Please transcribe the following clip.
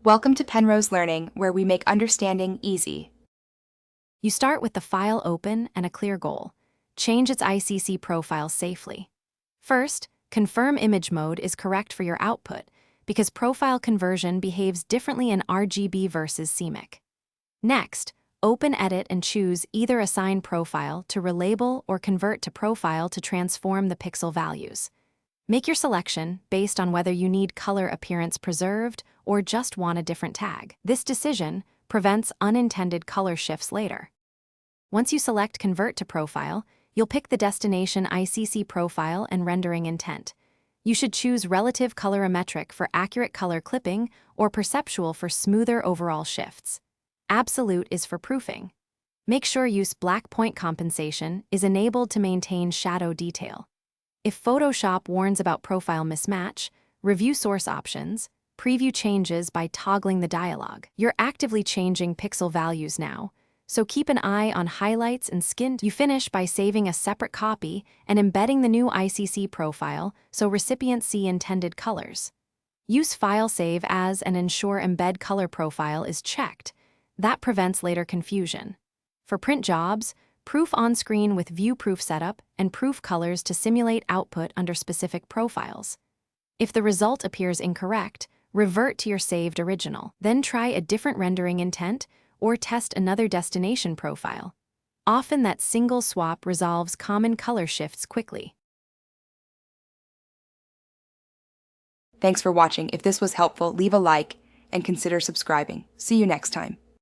Welcome to Penrose Learning, where we make understanding easy. You start with the file open and a clear goal. Change its ICC profile safely. First, confirm image mode is correct for your output, because profile conversion behaves differently in RGB versus CMYK. Next, open Edit and choose either Assign Profile to relabel or Convert to Profile to transform the pixel values. Make your selection based on whether you need color appearance preserved or just want a different tag. This decision prevents unintended color shifts later. Once you select Convert to Profile, you'll pick the destination ICC profile and rendering intent. You should choose Relative Colorimetric for accurate color clipping or Perceptual for smoother overall shifts. Absolute is for proofing. Make sure use black point compensation is enabled to maintain shadow detail. If Photoshop warns about profile mismatch, review source options, preview changes by toggling the dialog. You're actively changing pixel values now, so keep an eye on highlights and skin. You finish by saving a separate copy and embedding the new ICC profile so recipients see intended colors. Use File Save As and ensure Embed Color Profile is checked. That prevents later confusion. For print jobs, proof on-screen with View Proof setup and proof colors to simulate output under specific profiles. If the result appears incorrect, revert to your saved original. Then try a different rendering intent or test another destination profile. Often that single swap resolves common color shifts quickly. Thanks for watching. If this was helpful, leave a like and consider subscribing. See you next time.